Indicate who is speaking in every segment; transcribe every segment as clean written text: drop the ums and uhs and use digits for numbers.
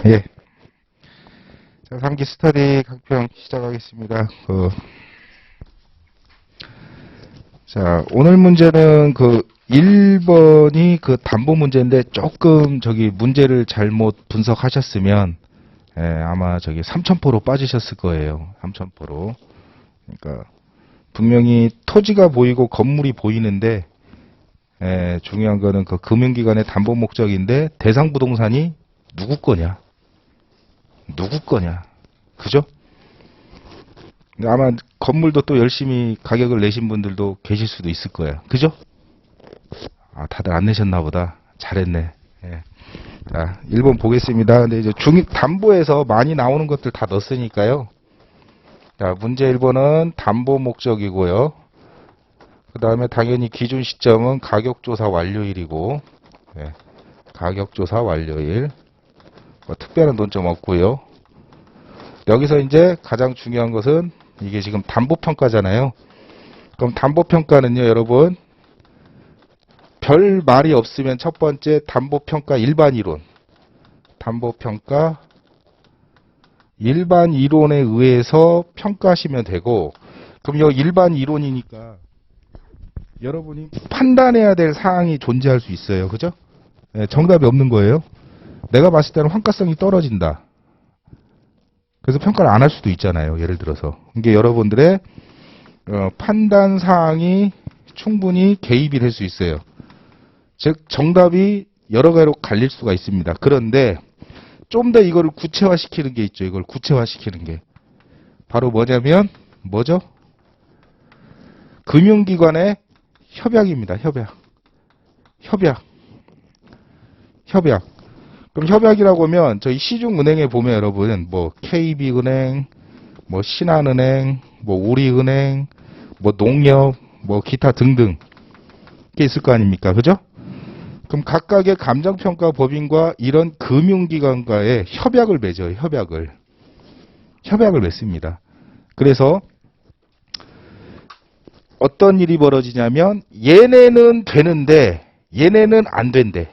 Speaker 1: 예. 자, 3기 스터디 강평 시작하겠습니다. 자, 오늘 문제는 1번이 담보 문제인데 조금 문제를 잘못 분석하셨으면, 예, 아마 3000%로 빠지셨을 거예요. 3000%. 그러니까, 분명히 토지가 보이고 건물이 보이는데, 예, 중요한 거는 금융기관의 담보 목적인데, 대상 부동산이 누구 거냐? 누구 거냐? 그죠? 아마 건물도 또 열심히 가격을 내신 분들도 계실 수도 있을 거예요. 그죠? 아, 다들 안 내셨나 보다. 잘했네. 예. 자, 1번 보겠습니다. 근데 이제 담보에서 많이 나오는 것들 다 넣었으니까요. 자, 문제 1번은 담보 목적이고요. 그 다음에 당연히 기준 시점은 가격조사 완료일이고, 예. 가격조사 완료일. 뭐 특별한 논점 없고요. 여기서 이제 가장 중요한 것은 이게 지금 담보평가잖아요. 그럼 담보평가는요, 여러분, 별 말이 없으면 첫 번째 담보평가 일반 이론. 담보평가 일반 이론에 의해서 평가하시면 되고, 그럼 여기 일반 이론이니까 여러분이 판단해야 될 사항이 존재할 수 있어요. 그죠? 네, 정답이 없는 거예요. 내가 봤을 때는 환가성이 떨어진다. 그래서 평가를 안 할 수도 있잖아요. 예를 들어서. 이게 여러분들의 판단 사항이 충분히 개입이 될 수 있어요. 즉 정답이 여러 가지로 갈릴 수가 있습니다. 그런데 좀 더 이거를 구체화시키는 게 있죠. 이걸 구체화시키는 게 바로 뭐냐면 뭐죠? 금융기관의 협약입니다. 협약. 그럼 협약이라고 하면 저희 시중은행에 보면 여러분 뭐 KB은행, 뭐 신한은행, 뭐 우리은행, 뭐 농협, 뭐 기타 등등 게 있을 거 아닙니까? 그죠? 그럼 각각의 감정평가 법인과 이런 금융기관과의 협약을 맺어요. 협약을 맺습니다. 그래서 어떤 일이 벌어지냐면 얘네는 되는데 얘네는 안 된대.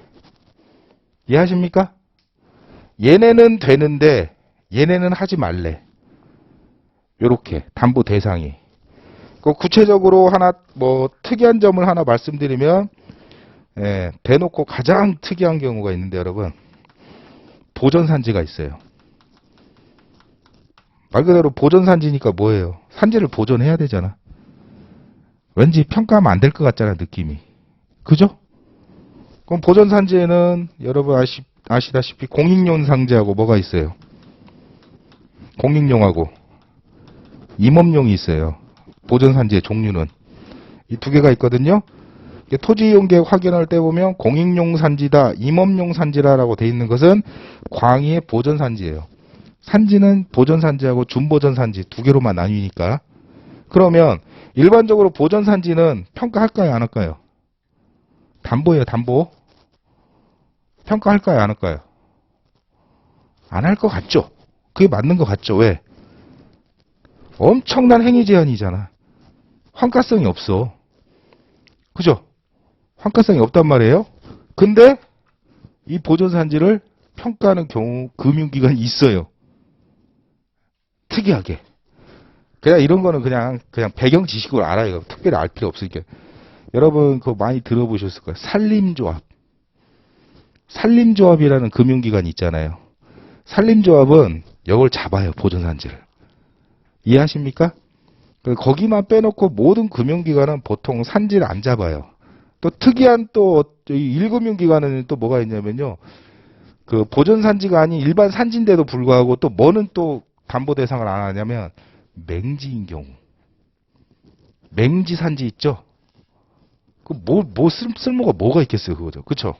Speaker 1: 이해하십니까? 얘네는 되는데 얘네는 하지 말래. 요렇게 담보 대상이. 구체적으로 하나 뭐 특이한 점을 하나 말씀드리면, 예, 대놓고 가장 특이한 경우가 있는데 여러분, 보전산지가 있어요. 말 그대로 보전산지니까 뭐예요? 산지를 보존해야 되잖아. 왠지 평가하면 안 될 것 같잖아, 느낌이. 그죠? 그럼 보전산지에는 여러분 아시다시피 공익용 상지하고 뭐가 있어요? 공익용하고 임업용이 있어요. 보전산지의 종류는 이 두 개가 있거든요. 토지이용계획 확인할 때 보면 공익용 산지다, 임업용 산지라고 돼 있는 것은 광의의 보전산지예요. 산지는 보전산지하고 준보전산지 두 개로만 나뉘니까. 그러면 일반적으로 보전산지는 평가할까요, 안 할까요? 담보예요, 담보. 평가할까요, 안 할까요? 안 할 것 같죠? 그게 맞는 것 같죠? 왜? 엄청난 행위 제한이잖아. 환가성이 없어. 그죠? 환가성이 없단 말이에요. 근데 이 보존산지를 평가하는 경우 금융기관이 있어요. 특이하게. 그냥 이런 거는 그냥 배경 지식으로 알아요. 특별히 알 필요 없으니까. 여러분 그거 많이 들어보셨을 거예요. 산림조합이라는 금융기관이 있잖아요. 산림조합은 이걸 잡아요. 보존산지를. 이해하십니까? 거기만 빼놓고 모든 금융기관은 보통 산지를 안 잡아요. 또 특이한 또 1금융기관은 또 뭐가 있냐면요. 보존산지가 아닌 일반 산지인데도 불구하고 또 뭐는 또 담보 대상을 안 하냐면 맹지인 경우. 맹지산지 있죠? 쓸모가 뭐가 있겠어요, 그거죠. 그쵸?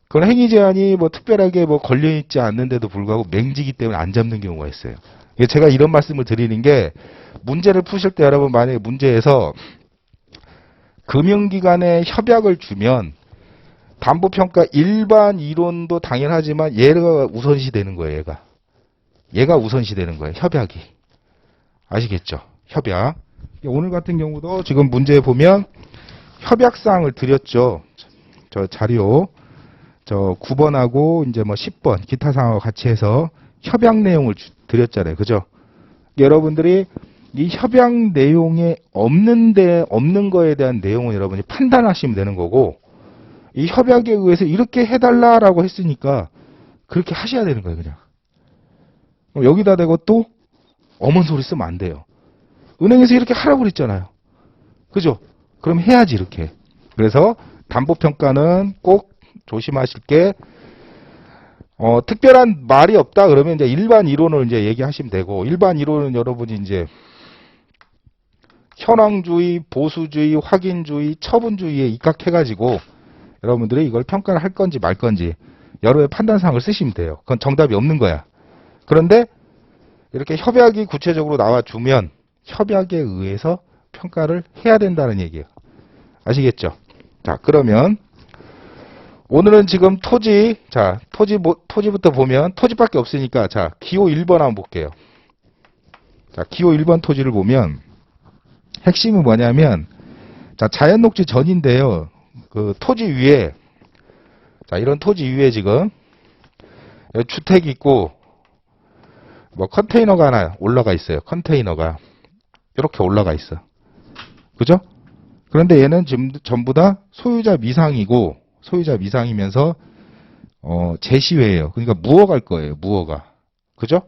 Speaker 1: 그건 행위 제한이 뭐 특별하게 뭐 걸려있지 않는데도 불구하고 맹지기 때문에 안 잡는 경우가 있어요. 제가 이런 말씀을 드리는 게 문제를 푸실 때 여러분 만약에 문제에서 금융기관에 협약을 주면 담보평가 일반 이론도 당연하지만 얘가 우선시 되는 거예요. 얘가 우선시 되는 거예요. 협약이. 아시겠죠? 협약. 오늘 같은 경우도 지금 문제에 보면 협약사항을 드렸죠. 저 자료. 저 9번하고 이제 뭐 10번 기타 사항과 같이 해서 협약 내용을 드렸잖아요. 그죠? 여러분들이 이 협약 내용에 없는 거에 대한 내용은 여러분이 판단하시면 되는 거고, 이 협약에 의해서 이렇게 해달라라고 했으니까 그렇게 하셔야 되는 거예요, 그냥. 그럼 여기다 대고 또 어머니 소리 쓰면 안 돼요. 은행에서 이렇게 하라고 그랬잖아요. 그죠? 그럼 해야지, 이렇게. 그래서 담보평가는 꼭 조심하실 게, 특별한 말이 없다 그러면 이제 일반 이론을 이제 얘기하시면 되고, 일반 이론은 여러분이 이제 현황주의, 보수주의, 확인주의, 처분주의에 입각해가지고 여러분들이 이걸 평가를 할 건지 말 건지 여러 판단사항을 쓰시면 돼요. 그건 정답이 없는 거야. 그런데 이렇게 협약이 구체적으로 나와주면 협약에 의해서 평가를 해야 된다는 얘기예요. 아시겠죠? 자, 그러면 오늘은 지금 토지, 자, 토지부터 보면 토지밖에 없으니까, 자, 기호 1번 한번 볼게요. 자, 기호 1번 토지를 보면 핵심은 뭐냐면, 자, 자연 녹지 전인데요. 그 토지 위에, 자, 이런 토지 위에 지금 여기 주택이 있고, 뭐 컨테이너가 하나 올라가 있어요. 컨테이너가 이렇게 올라가 있어. 그죠? 그런데 얘는 지금 전부 다 소유자 미상이고, 소유자 미상이면서 제시외예요. 그러니까 무허가일 거예요. 무허가. 그죠?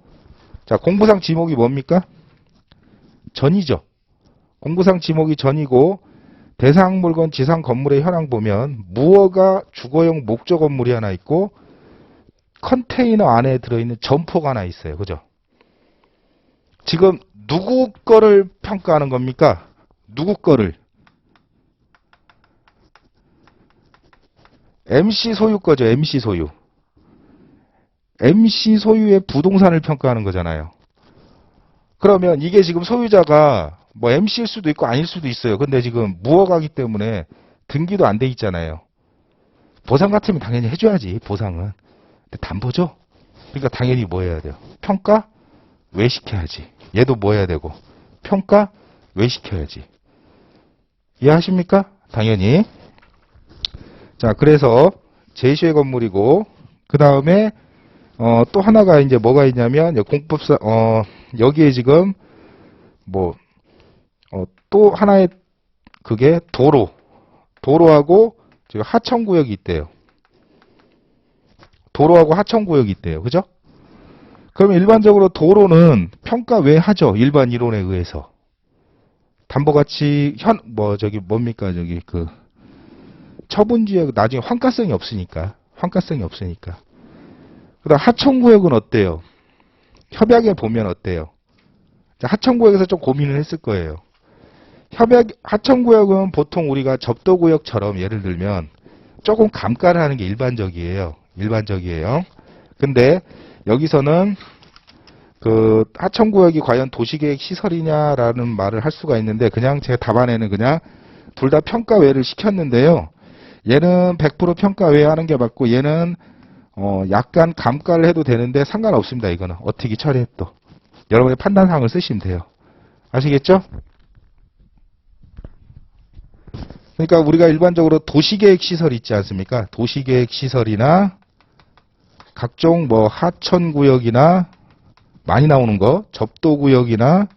Speaker 1: 자, 공부상 지목이 뭡니까? 전이죠. 공부상 지목이 전이고, 대상 물건 지상 건물의 현황 보면 무허가 주거용 목적 건물이 하나 있고, 컨테이너 안에 들어있는 점포가 하나 있어요. 그죠? 지금 누구 거를 평가하는 겁니까? 누구 거를? MC 소유 거죠. MC 소유. MC 소유의 부동산을 평가하는 거잖아요. 그러면 이게 지금 소유자가 뭐 MC일 수도 있고 아닐 수도 있어요. 근데 지금 무허가기 때문에 등기도 안 돼 있잖아요. 보상 같으면 당연히 해줘야지. 보상은. 근데 담보죠? 그러니까 당연히 뭐 해야 돼요? 평가 외시켜야지. 얘도 뭐 해야 되고 평가 외시켜야지. 이해하십니까? 당연히. 자, 그래서 제시의 건물이고, 그 다음에 또 하나가 이제 뭐가 있냐면 공법사 여기에 지금 뭐 또 하나의 그게 도로하고 지금 하천구역이 있대요. 도로하고 하천구역이 있대요. 그죠? 그러면 일반적으로 도로는 평가 왜 하죠? 일반 이론에 의해서. 담보가치 뭡니까? 그 처분지역 나중에 환가성이 없으니까. 그다음 하천구역은 어때요? 협약에 보면 어때요? 자, 하천구역에서 좀 고민을 했을 거예요. 하천구역은 보통 우리가 접도구역처럼 예를 들면 조금 감가를 하는 게 일반적이에요. 근데 여기서는 그 하천구역이 과연 도시계획 시설이냐라는 말을 할 수가 있는데, 그냥 제 답안에는 그냥 둘 다 평가외를 시켰는데요. 얘는 100% 평가외 하는 게 맞고, 얘는 약간 감가를 해도 되는데 상관없습니다. 이거는 어떻게 처리해도 여러분의 판단사항을 쓰시면 돼요. 아시겠죠? 그러니까 우리가 일반적으로 도시계획 시설 있지 않습니까? 도시계획 시설이나 각종 뭐 하천구역이나 많이 나오는 거, 접도구역이나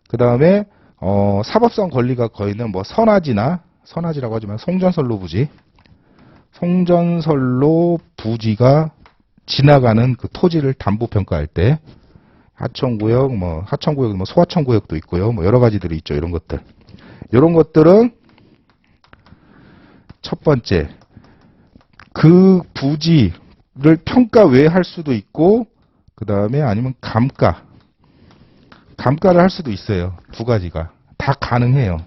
Speaker 1: 그 다음에 사법성 권리가 거의는 뭐 선화지라고 하지만 송전선로 부지가 지나가는 그 토지를 담보 평가할 때 하천구역, 하천구역, 소하천구역도 있고요. 뭐 여러 가지들이 있죠. 이런 것들. 이런 것들은 첫 번째, 그 부지를 평가 외 할 수도 있고, 그 다음에 아니면 감가를 할 수도 있어요. 두 가지가. 다 가능해요.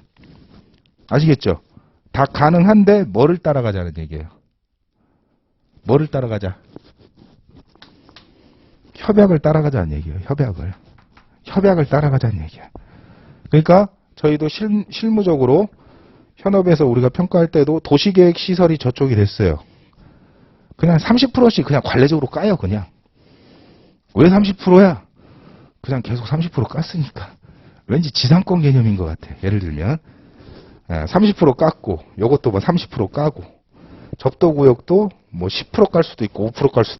Speaker 1: 아시겠죠? 다 가능한데 뭐를 따라가자는 얘기예요. 뭐를 따라가자? 협약을 따라가자는 얘기예요. 협약을 따라가자는 얘기야. 그러니까 저희도 실무적으로 현업에서 우리가 평가할 때도 도시계획 시설이 저쪽이 됐어요. 그냥 30%씩 그냥 관례적으로 까요. 그냥. 왜 30%야? 그냥 계속 30% 깠으니까. 왠지 지상권 개념인 것 같아. 예를 들면 30% 깎고, 요것도 뭐 30% 까고, 접도 구역도 뭐 10% 깔 수도 있고 5% 깔 수도